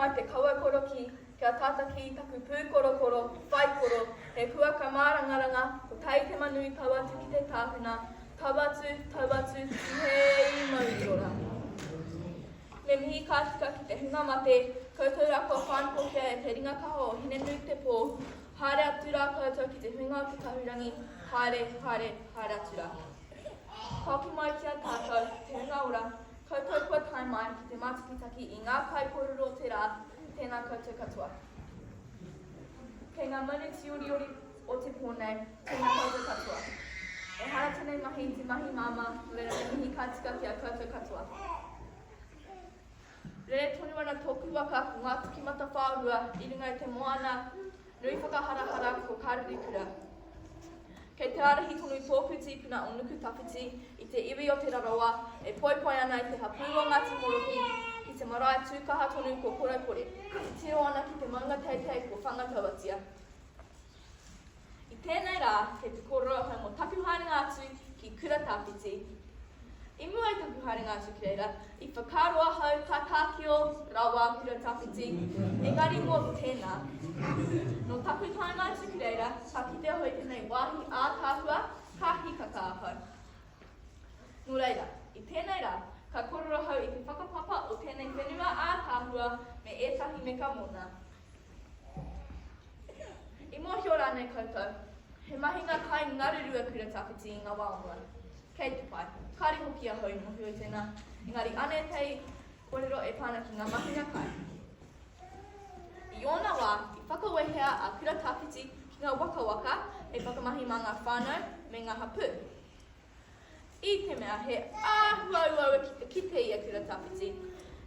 Mai te kaua koro ki, kia tātaki taku pūkoro koro, whai koro, he kua ka mārangaranga, ko tai te manui tauatu ki te tāpuna, tauatu, hei mauriora. Me mihi kātika ki te hunga mate, koutou rako whanpokia e te ringa kaho o hine nui te pō, haere atu rā koutou ki te hunga o te kahurangi, haere atu rā. Hoki mai ki a tātou, te hunga ora, koutou kua tai mai ki te matakitaki i ngā kaipororo te rā, tēnā koutou katoa. Kei ngā manu tiuriori o te pōnei, tēnā koutou katoa. E hara tēnei mahi te mahi māma, rera me mihi kātika ki a koutou katoa. Rere tonu ana tōku waka ko ngā tukimata whāurua i runga i te moana, nui whakaharahara ko kāruri kura. Kei te arahi tonu tōku tīpuna o nuku tawhiti i te iwi o te raroa, e poipoi ana i te hapū o Ngāti Moroki, i te marae tūkaha tonu ko Koraupori, i tiro ana ki te maunga teitei ko whangatawatia. I tēnei rā, kei te kōrero hau mo takuharinga atu ki kura tawhiti. I mua i takuharinga atu ki reira, i whakaroa hau ka tākio rawa kura tawhiti, engari mō tēnā. No takuharinga atu ki reira, ka kite hoi tēnei wāhi ātāhua, ka hikaka hau. Nō reira, i tēnei rā, ka kōrero hau i te whakapapa o tēnei whenua ātāhua me ētahi me ka mona. I mōhio rānei koutou, he mahinga kai ngarurua kura tawhiti i ngā wāonga. Kei te pai, kāri hoki a hoi mōhio i tēnā, engari ane tei kōrero e pāna ki ngā mahinga kai. I ōna wā, i whakawehea a kura tawhiti ki ngā waka e whakamahi mā ngā whānau me ngā hapū. I te mea he āhuaua ki te ia kura tawhiti,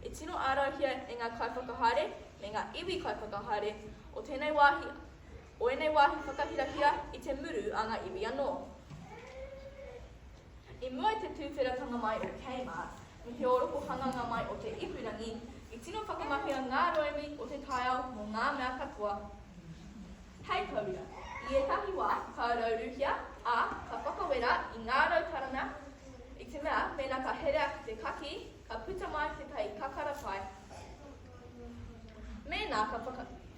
e tino ārauhia e ngā kai whakahaere me ngā iwi kai whakahaere o tēnei wāhi, o enei wāhi whakahirahia i te muru a ngā iwi anō. I mua i te tūwhiratanga mai o Kmart, me te oroko hanganga mai o te ipurangi, i tino whakamahia ngā roemi o te taiao mō ngā mea katoa. Hei tauira, i etahi wā, ka rauruhia, a ka whakawera i ngā rautarana, i te mea, mena ka herea ki te kaki, ka puta mai te tai kakara pai. Mena ka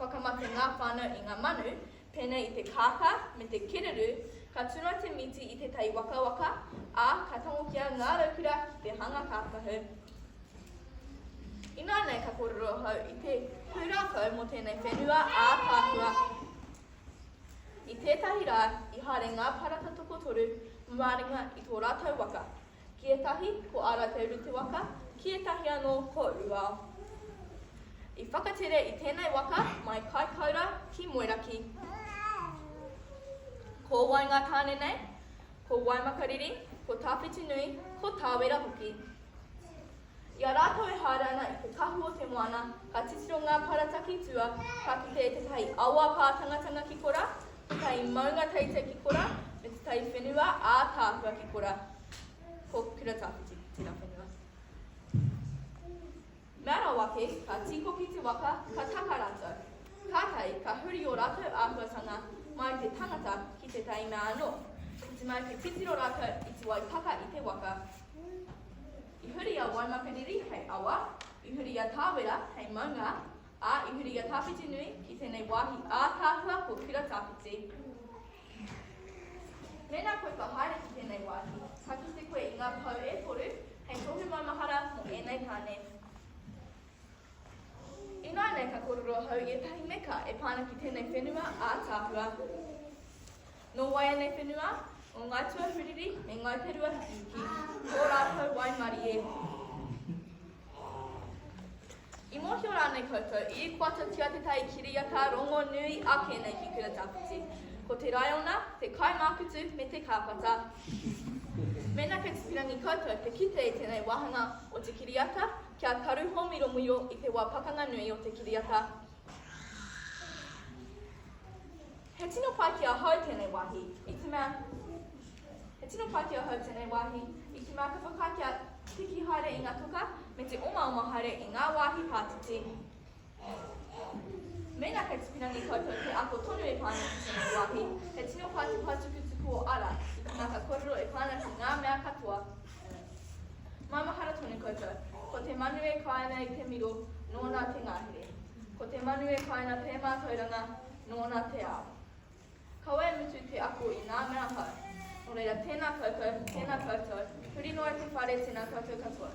whakamate ngā whānau i ngā manu, pēnei i te kāka me te kiriru, ka tuna te miti i te tai waka, a ka tangokia ngā raukura ki te hanga kākahu. Ina nei ka kōrero hau i te pūrākau mō tēnei whenua ātāhua. I tētahi rā, i haere ngā parata toko toru, māringa i tō rātou waka. Ki etahi, ko ārā te uru waka, ki etahi anō, ko uao. I whakatere i tēnei waka, mai kai kaura ki Moeraki. Ko Wainga tāne nei, ko Waimakariri, ko Tāwhiti Nui, ko Tāwera hoki. I a rātou e haere ana i te kahu o te moana, ka titiro ngā parataki tua, ka kite e te tai awa pātangatanga ki kora, te tai maunga teite ki kora, me te tai whenua ātāhua ki kora. Ko kura Tāwhiti, tira whenua. Mēra wake, ka tiko ki te waka, ka taka rātou. Ka tai, ka huri o rātou āhuatanga, mai te tangata ki te tai mea anō. I te mai te titiro rātou i te waipaka i te waka. I huri a Waimakariri hei awa, i huri a Tāwera hei maunga, a i huri a Tāwhiti Nui ki tēnei wāhi ātāhua ko kura Tāwhiti. Mēnā koe ka haere ki tēnei wāhi, ka kite koe i ngā pau e toru, hei tohu maumahara mō ēnei tāne. Ina nei ka kōrero hau i etahi meka e pāna ki tēnei whenua ātāhua. No wai anei whenua, o ngai tua huriri me ngai te rua hiki, tō rātou Waimari e. I mōhio rānei koutou, i kuata tia te tai kiriaka rongo nui ake nei ki kura Tāwhiti. Ko te raiona, te kaimākutu me te kāpata. Mena kei te pirangi koutou te kite i tēnei wahanga o te kiriaka, kia karu homiro muio i te wāpakanga nui o te kiriaka. He tino pai ki a hau tēnei wāhi, i te mea, ka whakākia tiki haere i ngā tuka, me te oma haere i ngā wāhi pātiti. Mena kei te pirangi koutou te ako tonu e pāna ki tēnei wāhi, he tino pai te pātukutuku o ara, i te ngā kōrero e pāna ki ngā mea katoa. Māmahara tonu koutou, ko te manu e kāina i te miro, nōna te ngāhere. ko te manu e kaina te mātauranga nōna te ao. Kaua e mutu te ako I ngā mea hau. Nō reira tēnā koutou, tēnā koutou, huri noa te whare tēnā koutou katoa.